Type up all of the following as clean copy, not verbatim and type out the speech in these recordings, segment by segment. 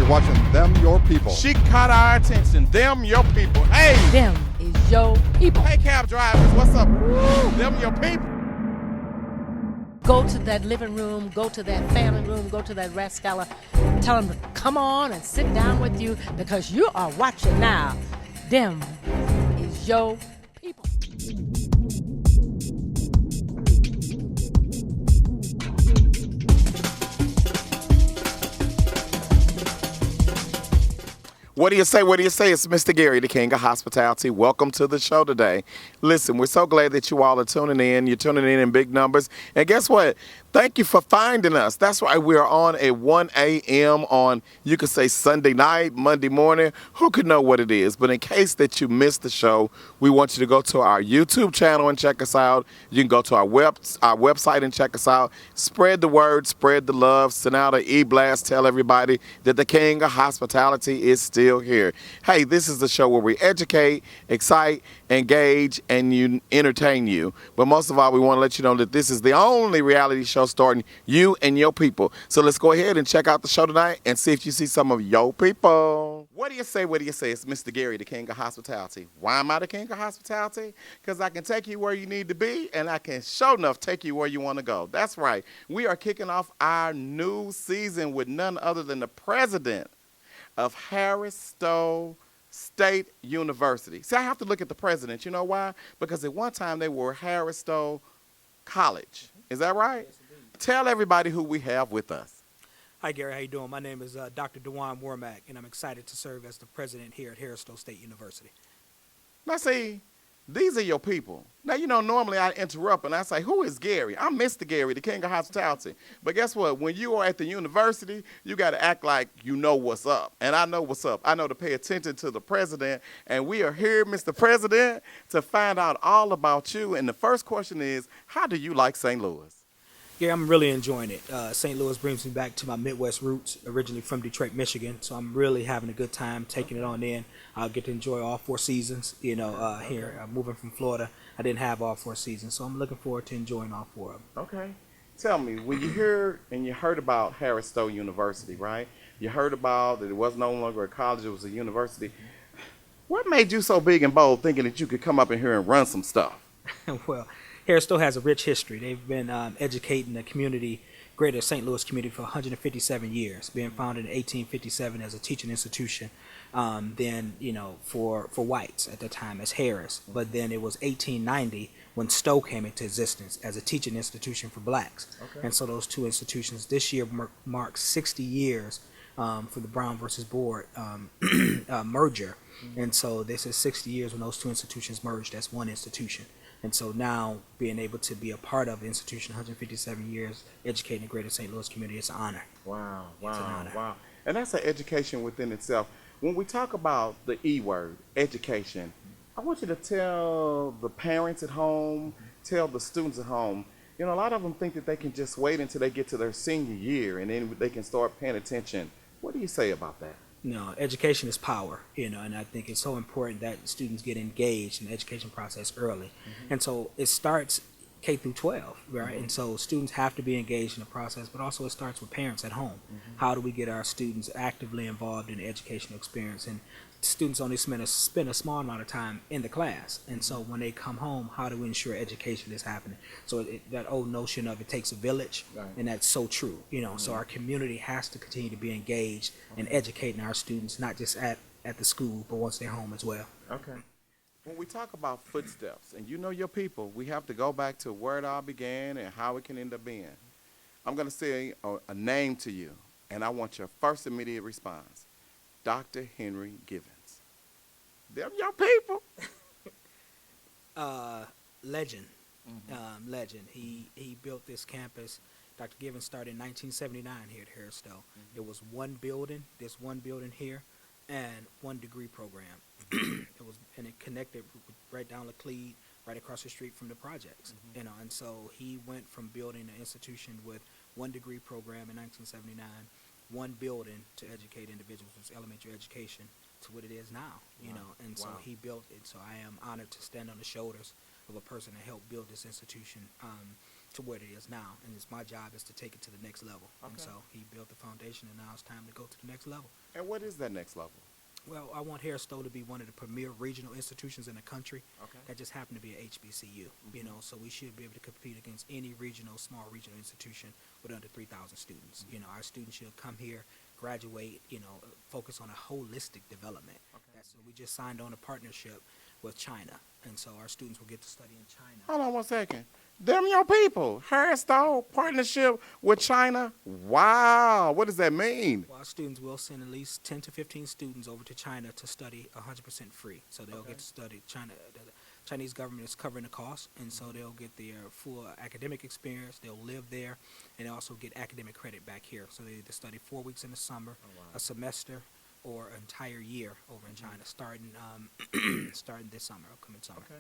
You're watching Them Your People. She caught our attention. Them your people. Hey! Them is your people. Hey, cab drivers, what's up? Woo! Them your people. Go to that living room, go to that family room, go to that rascala. Tell them to come on and sit down with you because you are watching now. Them is your people. What do you say? What do you say? It's Mr. Gary, the King of Hospitality. Welcome to the show today. Listen, we're so glad that you all are tuning in. You're tuning in big numbers. And guess what? Thank you for finding us. That's why we are on at 1 a.m. on, you could say, Sunday night, Monday morning. Who could know what it is? But in case that you missed the show, we want you to go to our YouTube channel and check us out. You can go to our website and check us out. Spread the word, spread the love, send out an e-blast, tell everybody that the King of Hospitality is still here. Hey, this is the show where we educate, excite, engage, and entertain you. But most of all, we want to let you know that this is the only reality show starting you and your people. So let's go ahead and check out the show tonight and see if you see some of your people. What do you say? What do you say? It's Mr. Gary, the King of Hospitality. Why am I the King of Hospitality? Because I can take you where you need to be, and I can sure enough take you where you want to go. That's right. We are kicking off our new season with none other than the president of Harris-Stowe State University. See, I have to look at the president. You know why? Because at one time they were Harris-Stowe College. Is that right? Yes, indeed. Tell everybody who we have with us. Hi, Gary. How you doing? My name is Dr. Dewan Wormack, and I'm excited to serve as the president here at Harris-Stowe State University. Now, see, these are your people. Now, you know, normally I interrupt and I say, who is Gary? I'm Mr. Gary, the King of Hospitality. But guess what? When you are at the university, you got to act like you know what's up. And I know what's up. I know to pay attention to the president. And we are here, Mr. President, to find out all about you. And the first question is, how do you like St. Louis? Yeah, I'm really enjoying it. St. Louis brings me back to my Midwest roots, originally from Detroit, Michigan. So I'm really having a good time taking it on in. I'll get to enjoy all 4 seasons, here. Moving from Florida, I didn't have all 4 seasons. So I'm looking forward to enjoying all 4 of them. Okay. Tell me, when you heard about Harris-Stowe University, right? You heard about that it was no longer a college, it was a university. What made you so big and bold thinking that you could come up in here and run some stuff? Well, Harris-Stowe has a rich history. They've been educating the community, greater St. Louis community, for 157 years, being founded in 1857 as a teaching institution. Then, for whites at the time as Harris. But then it was 1890 when Stowe came into existence as a teaching institution for blacks. Okay. And so those 2 institutions this year mark 60 years for the Brown versus Board merger. Mm-hmm. And so this is 60 years when those 2 institutions merged as one institution. And so now being able to be a part of the institution 157 years, educating the greater St. Louis community, it's an honor. Wow, It's an honor. wow. And that's an education within itself. When we talk about the E word, education, I want you to tell the parents at home, tell the students at home, a lot of them think that they can just wait until they get to their senior year and then they can start paying attention. What do you say about that? No, education is power, and I think it's so important that students get engaged in the education process early. Mm-hmm. And so it starts K through 12, right? Mm-hmm. And so students have to be engaged in the process, but also it starts with parents at home. Mm-hmm. How do we get our students actively involved in the educational experience? And students only spend a small amount of time in the class, and so when they come home, how do we ensure education is happening? So that old notion of it takes a village, right. And that's so true. Mm-hmm. So our community has to continue to be engaged in educating our students, not just at the school, but once they're home as well. Okay. When we talk about footsteps, and you know your people, we have to go back to where it all began and how it can end up being. I'm going to say a name to you, and I want your first immediate response. Dr. Henry Givens. Them your people. Legend. Mm-hmm. Legend. He built this campus. Dr. Givens started in 1979 here at Harris-Stowe. Mm-hmm. It was one building here, and 1 degree program. It connected right down Laclede, right across the street from the projects. Mm-hmm. And so he went from building an institution with 1 degree program in 1979, 1 building to educate individuals with elementary education, to what it is now. And so he built it. So I am honored to stand on the shoulders of a person that helped build this institution to what it is now. And it's my job is to take it to the next level. Okay. And so he built the foundation, and now it's time to go to the next level. And what is that next level? Well, I want Harris-Stowe to be one of the premier regional institutions in the country. Okay. That just happen to be a HBCU. You know, so we should be able to compete against any small regional institution with under 3,000 students. You know, our students should come here, graduate, focus on a holistic development. So we just signed on a partnership with China, and so our students will get to study in China. Hold on one second. Them your people. Harris-Stowe partnership with China. Wow. What does that mean? Well, our students will send at least 10 to 15 students over to China to study 100% free. So they'll get to study China. The Chinese government is covering the cost, and so they'll get their full academic experience. They'll live there, and they also get academic credit back here. So they either study 4 weeks in the summer, a semester, or an entire year over in China, starting this summer, upcoming summer. Okay.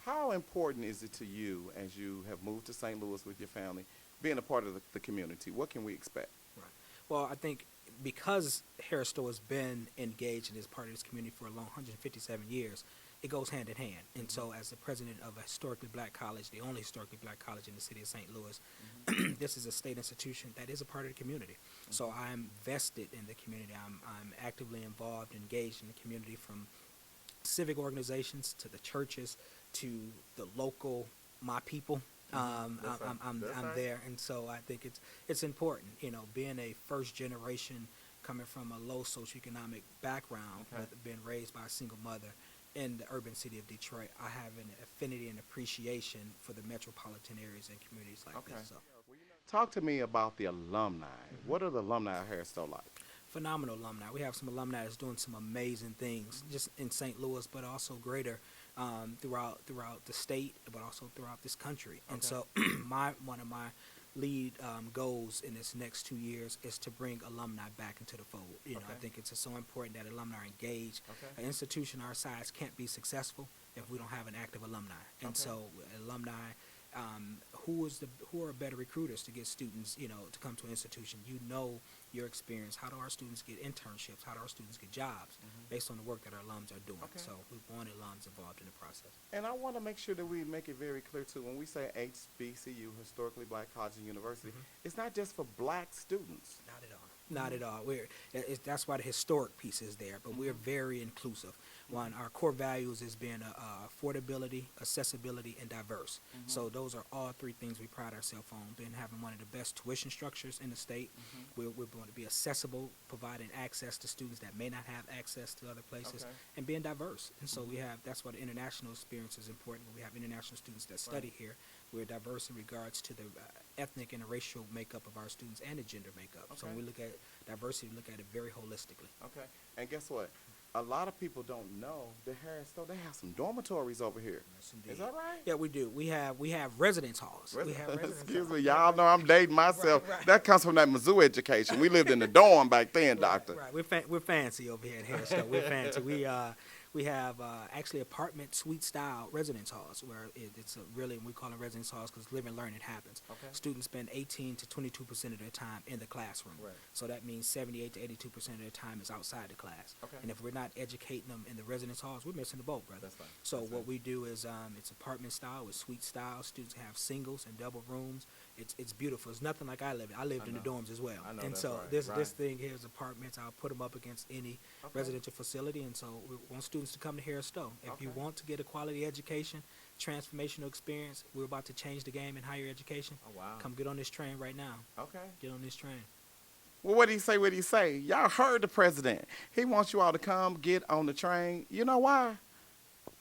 How important is it to you as you have moved to St. Louis with your family, being a part of the community? What can we expect? Right. Well, I think because Harris-Stowe has been engaged in this part of this community for a long 157 years, it goes hand in hand. And so as the president of a historically black college, the only historically black college in the city of St. Louis, this is a state institution that is a part of the community. So I'm vested in the community. I'm actively involved, engaged in the community, from civic organizations to the churches to the local my people. I'm there, and so I think it's important. Being a first generation coming from a low socioeconomic background, with being raised by a single mother in the urban city of Detroit, I have an affinity and appreciation for the metropolitan areas and communities like this. So. Talk to me about the alumni. What are the alumni of Harris-Stowe like? Phenomenal alumni. We have some alumni that's doing some amazing things, just in St. Louis, but also greater throughout the state, but also throughout this country. And so one of my lead goals in this next 2 years is to bring alumni back into the fold. I think it's so important that alumni are engaged. An institution our size can't be successful if we don't have an active alumni. And so alumni, who are better recruiters to get students, to come to an institution? Your experience. How do our students get internships? How do our students get jobs based on the work that our alums are doing? So we want alums involved in the process. And I want to make sure that we make it very clear, too, when we say HBCU, Historically Black College and University, it's not just for black students. Not at all. Not at all. That's why the historic piece is there, but we're very inclusive. One, our core values is being affordability, accessibility, and diverse. So those are all three things we pride ourselves on. Having one of the best tuition structures in the state. We're going to be accessible, providing access to students that may not have access to other places, and being diverse. And so that's why the international experience is important. When we have international students that study here, we're diverse in regards to the ethnic and the racial makeup of our students and the gender makeup. So when we look at diversity, we look at it very holistically. Okay. And guess what? A lot of people don't know that Harris-Stowe, they have some dormitories over here. Yes, indeed. Is that right? Yeah, we do. We have residence halls. Excuse me, y'all know I'm dating myself. Right. That comes from that Mizzou education. We lived in the dorm back then, doctor. Right. We're fancy over here at Harris-Stowe. We're fancy. We have actually apartment suite style residence halls where it's really, we call them residence halls because live and learning happens. Students spend 18 to 22% of their time in the classroom. So that means 78 to 82% of their time is outside the class. And if we're not educating them in the residence halls, we're missing the boat, brother. That's fine. So what we do is it's apartment style with suite style. Students have singles and double rooms. It's beautiful. It's nothing like I lived. I lived in the dorms as well. And so this thing here is apartments. I'll put them up against any residential facility. And so we want students to come to Harris-Stowe. If you want to get a quality education, transformational experience, we're about to change the game in higher education. Come get on this train right now. Get on this train. Well, what did he say? What did he say? Y'all heard the president. He wants you all to come get on the train. You know why?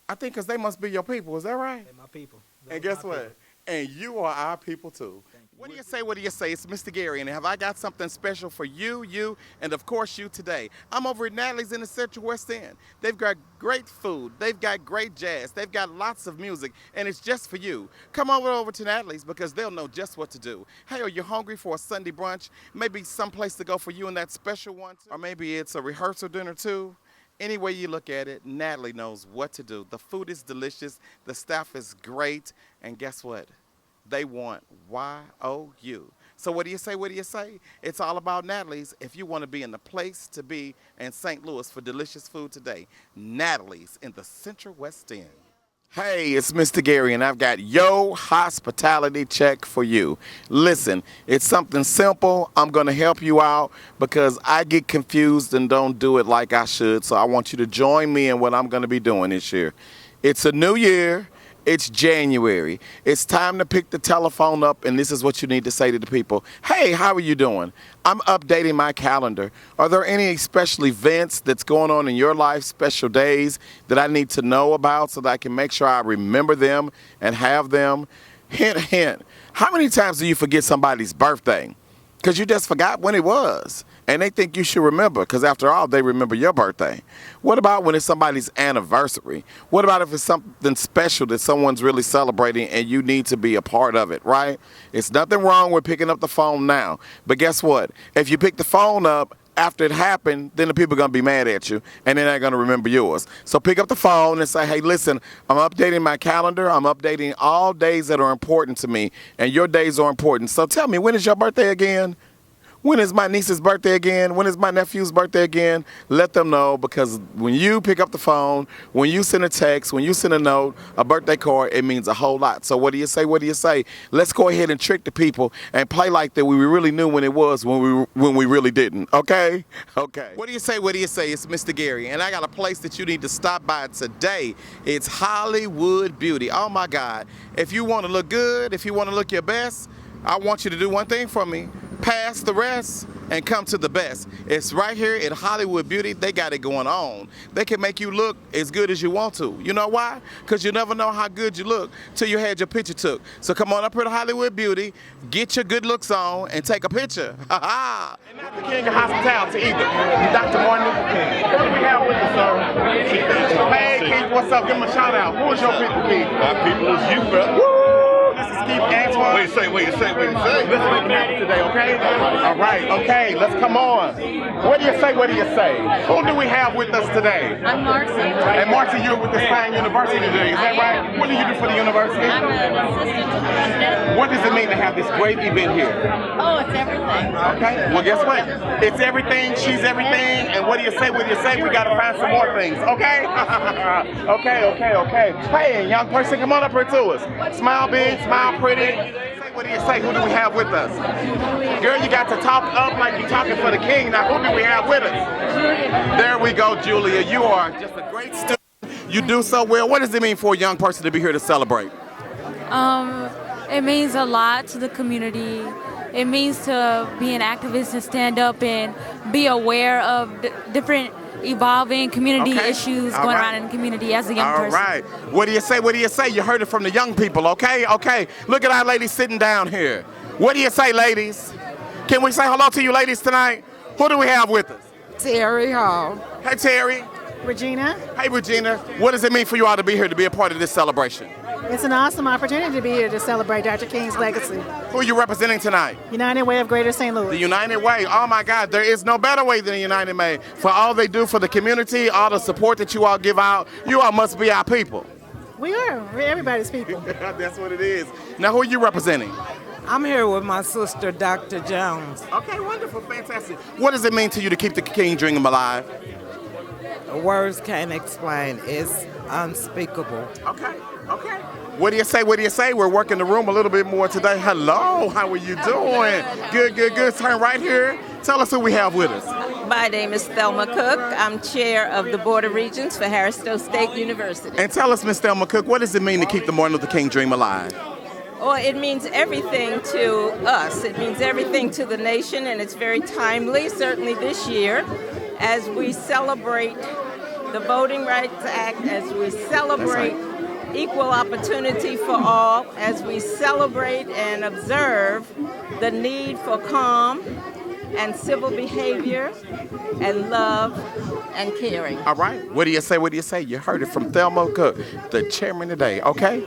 I think because they must be your people. Is that right? They're my people. And guess what? People. And you are our people, too. What do you say? What do you say? It's Mr. Gary, and have I got something special for you, and of course you today. I'm over at Natalie's in the Central West End. They've got great food. They've got great jazz. They've got lots of music, and it's just for you. Come over to Natalie's because they'll know just what to do. Hey, are you hungry for a Sunday brunch? Maybe someplace to go for you and that special one, or maybe it's a rehearsal dinner too. Any way you look at it, Natalie knows what to do. The food is delicious. The staff is great. And guess what? They want YOU. So what do you say? What do you say? It's all about Natalie's. If you want to be in the place to be in St. Louis for delicious food today, Natalie's in the Central West End. Hey, it's Mr. Gary, and I've got your hospitality check for you. Listen, it's something simple. I'm going to help you out because I get confused and don't do it like I should. So I want you to join me in what I'm going to be doing this year. It's a new year. It's January. It's time to pick the telephone up, and this is what you need to say to the people. Hey, how are you doing? I'm updating my calendar. Are there any special events that's going on in your life, special days that I need to know about so that I can make sure I remember them and have them? Hint, hint. How many times do you forget somebody's birthday? Because you just forgot when it was. And they think you should remember, because after all, they remember your birthday. What about when it's somebody's anniversary? What about if it's something special that someone's really celebrating and you need to be a part of it, right? It's nothing wrong with picking up the phone now. But guess what? If you pick the phone up after it happened, then the people are going to be mad at you, and they're not going to remember yours. So pick up the phone and say, hey, listen, I'm updating my calendar. I'm updating all days that are important to me, and your days are important. So tell me, when is your birthday again? When is my niece's birthday again? When is my nephew's birthday again? Let them know, because when you pick up the phone, when you send a text, when you send a note, a birthday card, it means a whole lot. So what do you say? What do you say? Let's go ahead and trick the people and play like that we really knew when it was when we really didn't. Okay? Okay. What do you say? What do you say? It's Mr. Gary, and I got a place that you need to stop by today. It's Hollywood Beauty. Oh my God. If you want to look good, if you want to look your best, I want you to do one thing for me. Pass the rest and come to the best. It's right here at Hollywood Beauty. They got it going on. They can make you look as good as you want to. You know why? Because you never know how good you look till you had your picture took. So come on up here to Hollywood Beauty, get your good looks on, and take a picture. Ha ha! And not the king of hospitality either. Dr. Martin Luther King. What do we have with us, sir? Hey, Keith, what's up? Give him a shout out. Who is your people, Keith? My people is you, brother. Woo! This is Keith Antoine. What you say? Let's make it happen today, okay? All right, okay, let's come on. What do you say? What do you say? Who do we have with us today? I'm Marcy. And Marcy, you're with the Fine University today, is that right? What do you do for the university? I'm an assistant to the president. What does it mean to have this great event here? Oh, it's everything. Okay, well guess what? It's everything, she's everything, and what do you say? What do you say? We gotta find some more things, okay? okay. Hey, young person, come on up here to us. Smile big, smile pretty. What do you say? Who do we have with us? Girl, you got to talk up like you're talking for the king. Now, who do we have with us? There we go, Julia. You are just a great student. You do so well. What does it mean for a young person to be here to celebrate? It means a lot to the community. It means to be an activist and stand up and be aware of different evolving community issues going around in the community as a young person. All right. What do you say? What do you say? You heard it from the young people, okay? Okay. Look at our ladies sitting down here. What do you say, ladies? Can we say hello to you ladies tonight? Who do we have with us? Terry Hall. Hey, Terry. Regina. Hey, Regina. What does it mean for you all to be here, to be a part of this celebration? It's an awesome opportunity to be here to celebrate Dr. King's legacy. Who are you representing tonight? United Way of Greater St. Louis. The United Way. Oh my God, there is no better way than the United Way. For all they do for the community, all the support that you all give out, you all must be our people. We are. We're everybody's people. That's what it is. Now, who are you representing? I'm here with my sister, Dr. Jones. Okay, wonderful, fantastic. What does it mean to you to keep the King dream alive? Words can't explain. It's unspeakable. Okay. What do you say? What do you say? We're working the room a little bit more today. Hello, how are you doing? Good. Turn right here. Tell us who we have with us. My name is Thelma Cook. I'm chair of the Board of Regents for Harris-Stowe State University. And tell us, Miss Thelma Cook, what does it mean to keep the Martin Luther King dream alive? Well, it means everything to us. It means everything to the nation, and it's very timely, certainly this year, as we celebrate the Voting Rights Act, as we celebrate equal opportunity for all, as we celebrate and observe the need for calm and civil behavior and love and caring. All right. What do you say? What do you say? You heard it from Thelma Cook, the chairman today. Okay.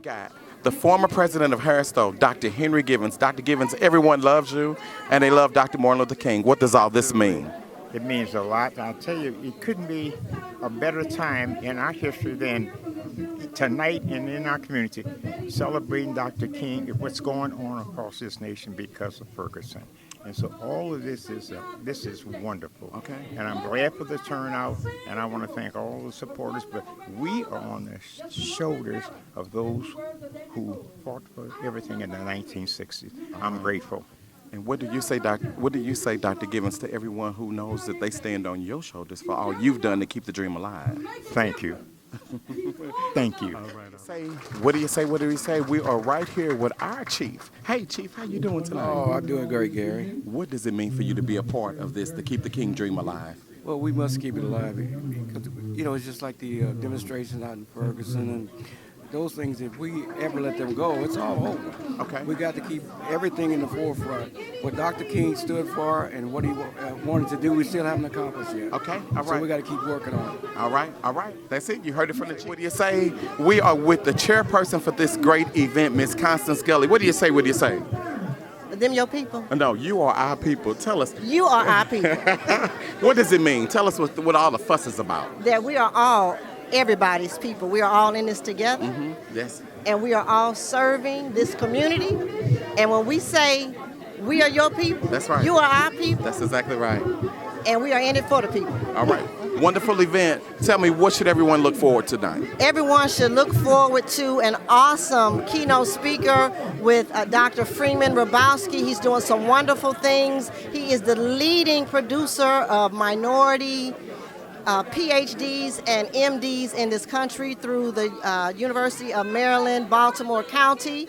Got the former president of Harris-Stowe, Dr. Henry Givens. Dr. Givens, everyone loves you, and they love Dr. Martin Luther King. What does all this mean? It means a lot. I'll tell you, it couldn't be a better time in our history than tonight and in our community, celebrating Dr. King and what's going on across this nation because of Ferguson. And so all of this is wonderful. Okay. And I'm glad for the turnout, and I want to thank all the supporters. But we are on the shoulders of those who fought for everything in the 1960s. I'm grateful. And what do you say, Dr. Givens, to everyone who knows that they stand on your shoulders for all you've done to keep the dream alive? Thank you. Thank you. What do you say? We are right here with our chief. Hey, Chief, how you doing tonight? Oh, I'm doing great, Gary. What does it mean for you to be a part of this, to keep the King dream alive? Well, we must keep it alive because, it's just like the demonstrations out in Ferguson and those things. If we ever let them go, it's all over. Okay. We got to keep everything in the forefront. What Dr. King stood for and what he wanted to do, we still haven't accomplished yet. Okay, all right. So we got to keep working on it. All right. That's it. You heard it from the chief. What do you say? We are with the chairperson for this great event, Miss Constance Gully. What do you say? Them your people. No, you are our people. Tell us. You are our people. What does it mean? Tell us what all the fuss is about. That we are all everybody's people. We are all in this together. Yes. And we are all serving this community. And when we say we are your people, that's right. You are our people. That's exactly right. And we are in it for the people. All right. Wonderful event. Tell me, what should everyone look forward to tonight? Everyone should look forward to an awesome keynote speaker with Dr. Freeman Rabowski. He's doing some wonderful things. He is the leading producer of minority PhDs and MDs in this country through the University of Maryland, Baltimore County.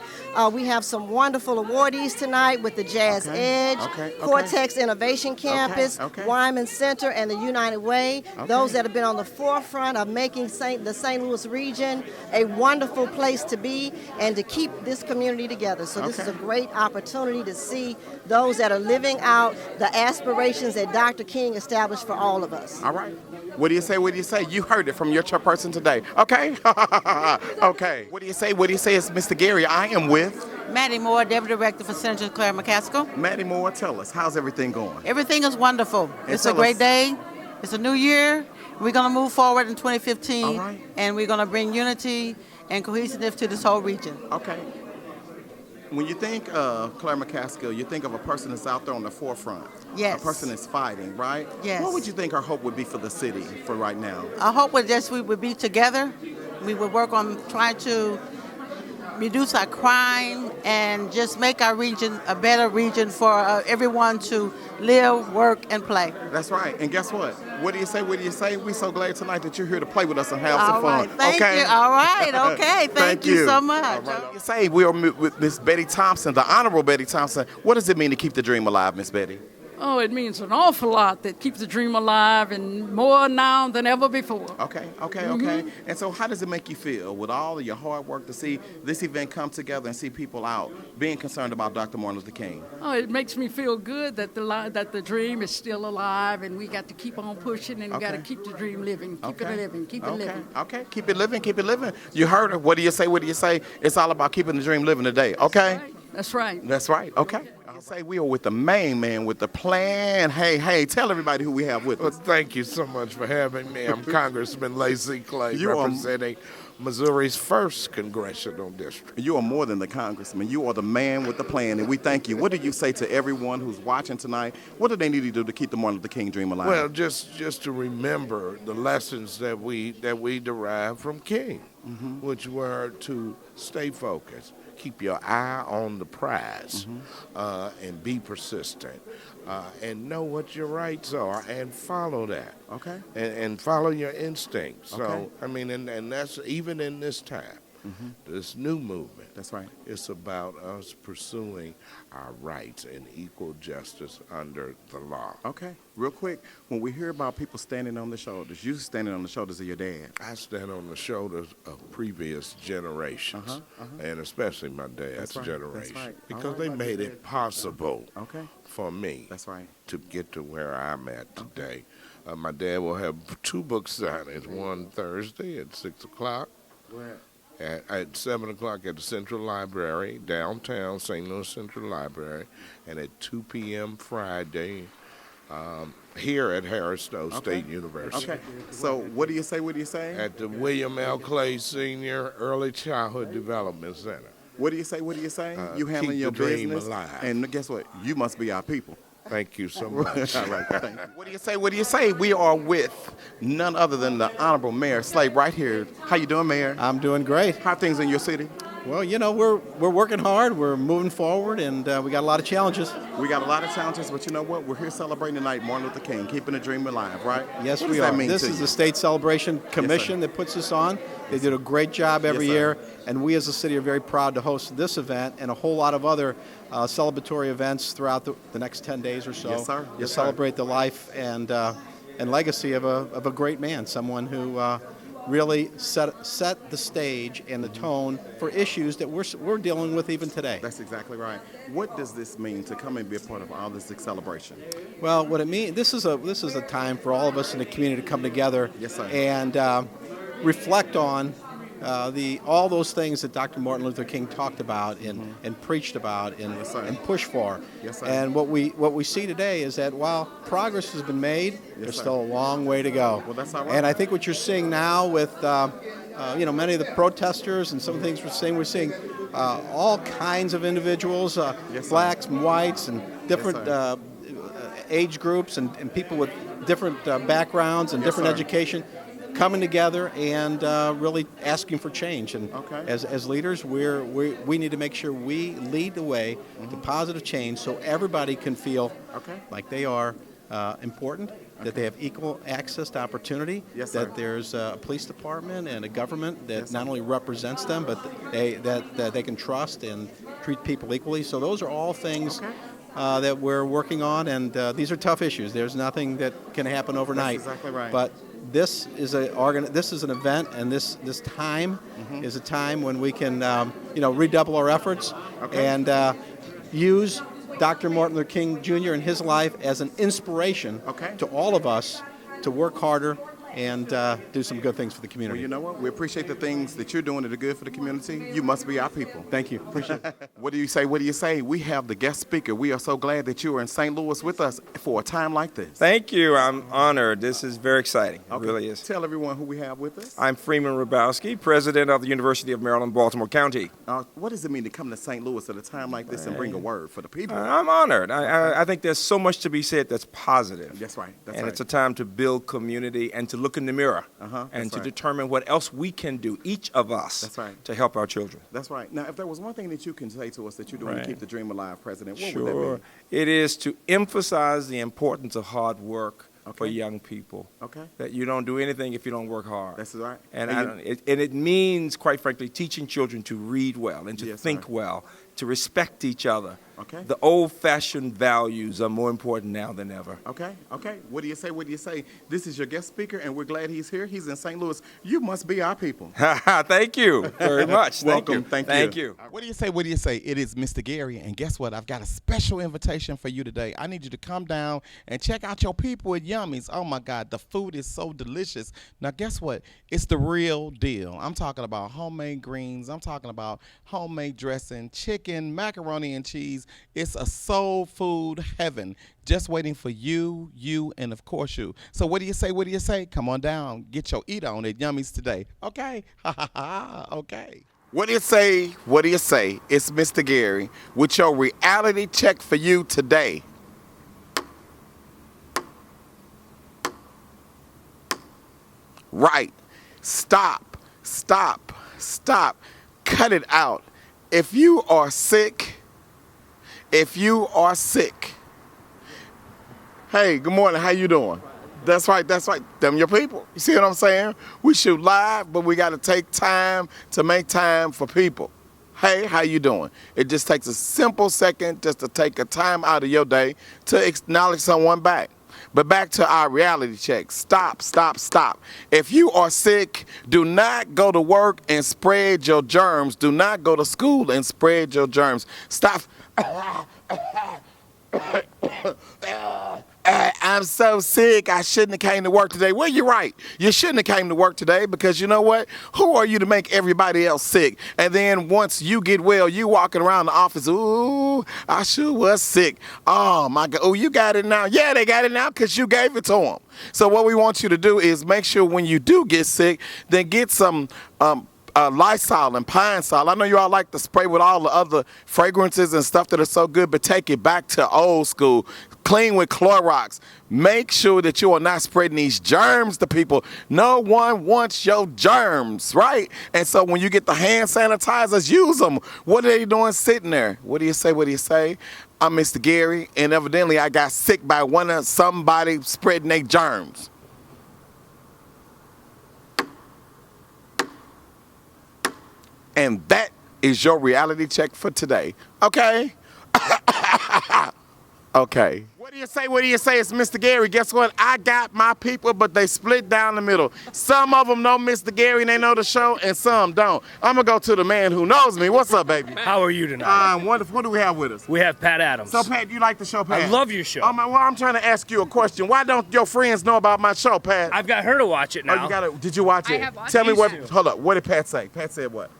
We have some wonderful awardees tonight with the Jazz Edge, Cortex Innovation Campus, Wyman Center, and the United Way. Those that have been on the forefront of making the St. Louis region a wonderful place to be and to keep this community together. So this is a great opportunity to see those that are living out the aspirations that Dr. King established for all of us. All right. What do you say? You heard it from your chairperson today. Okay? Okay. What do you say? It's Mr. Gary. I am with Maddie Moore, Deputy Director for Senator Claire McCaskill. Maddie Moore, tell us, how's everything going? Everything is wonderful. It's a great day. It's a new year. We're going to move forward in 2015, and we're going to bring unity and cohesiveness to this whole region. Okay. When you think of Claire McCaskill, you think of a person that's out there on the forefront. Yes. A person that's fighting, right? Yes. What would you think her hope would be for the city for right now? Our hope was just we would be together. We would work on trying to reduce our crime and just make our region a better region for everyone to live, work, and play. That's right. And guess what? What do you say? We're so glad tonight that you're here to play with us and have some All fun. right. Thank you. All right. Okay. Thank you so much. Right. You say we are with Miss Betty Thompson, the Honorable Betty Thompson. What does it mean to keep the dream alive, Miss Betty? Oh, it means an awful lot that keeps the dream alive and more now than ever before. Okay. And so how does it make you feel with all of your hard work to see this event come together and see people out being concerned about Dr. Martin Luther King? Oh, it makes me feel good that the dream is still alive and we got to keep on pushing and we got to keep the dream living. Keep it living. Okay. Keep it living. You heard her. What do you say? It's all about keeping the dream living today. Okay? That's right. Okay. I'll say we are with the main man with the plan. Hey, tell everybody who we have with us. Well, thank you so much for having me. I'm Congressman Lacey Clay, representing Missouri's 1st Congressional District. You are more than the congressman. You are the man with the plan, and we thank you. What do you say to everyone who's watching tonight? What do they need to do to keep the Martin Luther King dream alive? Well, just to remember the lessons that we derive from King, which were to stay focused, keep your eye on the prize, and be persistent, and know what your rights are and follow that. Okay. And follow your instincts. Okay. So, I mean, and that's even in this time, this new movement. That's right. It's about us pursuing our rights and equal justice under the law. Okay. Real quick, when we hear about people standing on the shoulders, you standing on the shoulders of your dad. I stand on the shoulders of previous generations, and especially my dad's generation, That's right. because they made it possible for me That's right. to get to where I'm at today. My dad will have 2 book signings, one Thursday at 6 o'clock. Where? At 7 o'clock at the Central Library, downtown St. Louis Central Library, and at 2 p.m. Friday here at Harris-Stowe State University. Okay. So what do you say? At the William L. Clay Senior Early Childhood Development Center. What do you say? You handling your keep the dream business, alive. and guess what? You must be our people. Thank you so much. All right, thank you. What do you say? What do you say? We are with none other than the Honorable Mayor Slade right here. How you doing, Mayor? I'm doing great. How are things in your city? Well, you know, we're working hard. We're moving forward, and we got a lot of challenges. We got a lot of challenges, but you know what? We're here celebrating tonight Martin Luther King, keeping the dream alive, right? Yes, what we does are. That mean this to is you? the State Celebration Commission that puts us on. They did a great job every Yes, sir. year, and we as a city are very proud to host this event and a whole lot of other celebratory events throughout the next 10 days or so. Yes, sir. To Yes, sir. celebrate the life and legacy of a great man, someone who really set the stage and the tone for issues that we're dealing with even today. That's exactly right. What does this mean to come and be a part of all this celebration? Well, what it means, this is a time for all of us in the community to come together Yes, sir. and reflect on all those things that Dr. Martin Luther King talked about and preached about and pushed for. Yes, sir. And what we see today is that while progress has been made, there's sir. still a long way to go. Well, that's all right. And I think what you're seeing now with many of the protesters and some of the things we're seeing all kinds of individuals, Yes, sir. blacks and whites and different sir. age groups and people with different backgrounds and Yes, different sir. education coming together and really asking for change. And Okay. as leaders, we need to make sure we lead the way to positive change so everybody can feel Okay. like they are important, that they have equal access to opportunity, Yes, that sir. there's a police department and a government that Yes, not sir. only represents them, but that they can trust and treat people equally. So those are all things that we're working on, and these are tough issues. There's nothing that can happen overnight. That's exactly right. But this is an event, and this time is a time when we can redouble our efforts Okay. and use Dr. Martin Luther King Jr. and his life as an inspiration to all of us to work harder and do some good things for the community. Well, you know what? We appreciate the things that you're doing that are good for the community. You must be our people. Thank you. Appreciate it. What do you say? What do you say? We have the guest speaker. We are so glad that you are in St. Louis with us for a time like this. Thank you. I'm honored. This is very exciting. It really is. Tell everyone who we have with us. I'm Freeman Rabowski, president of the University of Maryland, Baltimore County. What does it mean to come to St. Louis at a time like this and bring a word for the people? I'm honored. I think there's so much to be said that's positive. That's right. That's and right. it's a time to build community and to look in the mirror and that's to right. determine what else we can do, each of us, That's right. to help our children. That's right. Now, if there was one thing that you can say to us that you're doing to Right. keep the dream alive, President, what would Sure. that It is to emphasize the importance of hard work for Okay. young people. Okay. That you don't do anything if you don't work hard. That's right. And, And it means, quite frankly, teaching children to read well and to Yes, think sir. well, to respect each other. Okay. The old-fashioned values are more important now than ever. Okay, okay. What do you say? What do you say? This is your guest speaker, and we're glad he's here. He's in St. Louis. You must be our people. Thank you very much. Welcome. Thank you. Thank you. What do you say? What do you say? It is Mr. Gary, and guess what? I've got a special invitation for you today. I need you to come down and check out your people at Yummies. Oh my God, the food is so delicious. Now, guess what? It's the real deal. I'm talking about homemade greens. I'm talking about homemade dressing, chicken, macaroni and cheese. It's a soul food heaven, just waiting for you, and of course you. So what do you say? What do you say? Come on down, get your eat on at Yummies today. Okay, okay. What do you say? What do you say? It's Mr. Gary with your reality check for you today. Right. Stop. Cut it out. If you are sick, hey, good morning, how you doing? That's right. Them your people. You see what I'm saying? We shoot live, but we got to take time to make time for people. Hey, how you doing? It just takes a simple second just to take a time out of your day to acknowledge someone back. But back to our reality check. Stop. If you are sick, do not go to work and spread your germs. Do not go to school and spread your germs. Stop. I'm so sick, I shouldn't have came to work today. Well, you're right. You shouldn't have came to work today because you know what? Who are you to make everybody else sick? And then once you get well, you walking around the office, ooh, I sure was sick. Oh, my God. Oh, you got it now. Yeah, they got it now because you gave it to them. So what we want you to do is make sure when you do get sick, then get some Lysol and Pine Sol. I know you all like to spray with all the other fragrances and stuff that are so good, but take it back to old school. Clean with Clorox. Make sure that you are not spreading these germs to people. No one wants your germs, right? And so when you get the hand sanitizers, use them. What are they doing sitting there? What do you say? What do you say? I'm Mr. Gary, and evidently I got sick by somebody spreading their germs. And that is your reality check for today. Okay? Okay. What do you say? What do you say? It's Mr. Gary. Guess what? I got my people, but they split down the middle. Some of them know Mr. Gary and they know the show, and some don't. I'm going to go to the man who knows me. What's up, baby? How are you tonight? Wonderful. What do we have with us? We have Pat Adams. So, Pat, you like the show, Pat? I love your show. Well, I'm trying to ask you a question. Why don't your friends know about my show, Pat? I've got her to watch it now. Did you watch it? I have watched Tell me it. what, hold up, what did Pat say? Pat said what?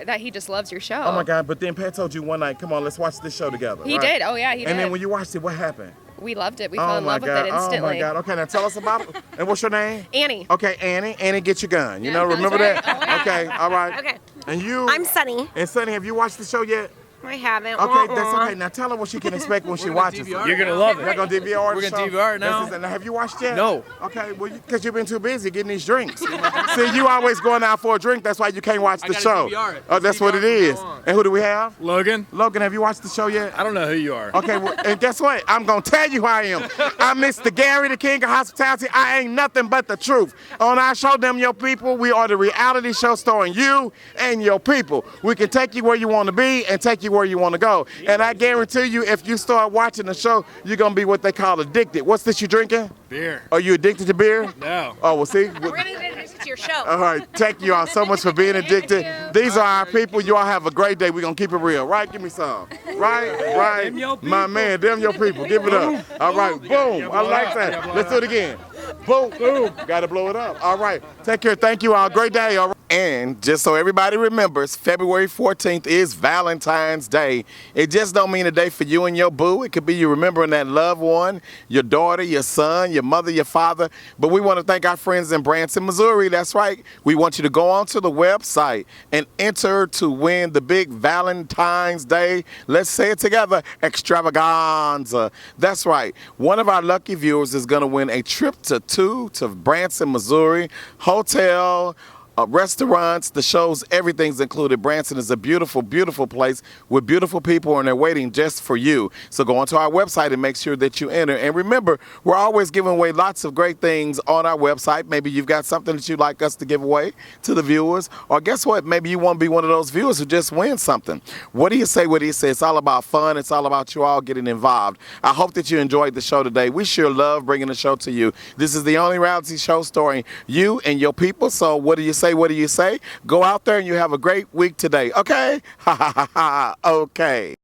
That he just loves your show. Oh my God, but then Pat told you one night, come on, let's watch this show together. He right? did. Oh yeah, he did. And then when you watched it, what happened? We loved it. We fell in love with it instantly. Oh my God. Okay, now tell us about it. And what's your name? Annie. Okay, Annie. Annie, get your gun. You know, remember that? Oh, yeah. Okay, all right. Okay. And you? I'm Sunny. And Sunny, have you watched the show yet? I haven't. Okay, that's okay. Now tell her what she can expect when she watches it. You're going to love it. You're going to DVR We're the going to show? DVR it now. Now, have you watched yet? No. Okay, well, because you've been too busy getting these drinks. See, you always going out for a drink. That's why you can't watch the show. DVR it. Oh, that's what it is. And who do we have? Logan. Logan, have you watched the show yet? I don't know who you are. Okay, well, and guess what? I'm going to tell you who I am. I'm Mr. Gary, the King of Hospitality. I ain't nothing but the truth. On our show, Them Your People, we are the reality show starring you and your people. We can take you where you want to be and take you where you want to go. And I guarantee you, if you start watching the show, you're going to be what they call addicted. What's this you drinking? Beer. Are you addicted to beer? No. Oh, well, see? We're gonna introduce you to your show. All right, thank you all so much for being addicted. These are our people. You all have a great day. We're going to keep it real. Right? Give me some. Right? My man, them your people. Give it up. All right, boom. I like that. Let's do it again. Boom, boom. Got to blow it up. All right. Take care. Thank you all. Great day. All right. And just so everybody remembers, February 14th is Valentine's Day. It just don't mean a day for you and your boo. It could be you remembering that loved one, your daughter, your son, your mother, your father. But we want to thank our friends in Branson, Missouri. That's right. We want you to go onto the website and enter to win the big Valentine's Day, let's say it together, extravaganza. That's right. One of our lucky viewers is going to win a trip to Branson, Missouri, hotel, restaurants, the shows, everything's included. Branson is a beautiful, beautiful place with beautiful people, and they're waiting just for you. So go onto our website and make sure that you enter. And remember, we're always giving away lots of great things on our website. Maybe you've got something that you'd like us to give away to the viewers. Or guess what? Maybe you want to be one of those viewers who just win something. What do you say? What do you say? It's all about fun. It's all about you all getting involved. I hope that you enjoyed the show today. We sure love bringing the show to you. This is the only reality show starring you and your people. So what do you say? What do you say? Go out there and you have a great week today. Okay? Ha ha ha ha. Okay.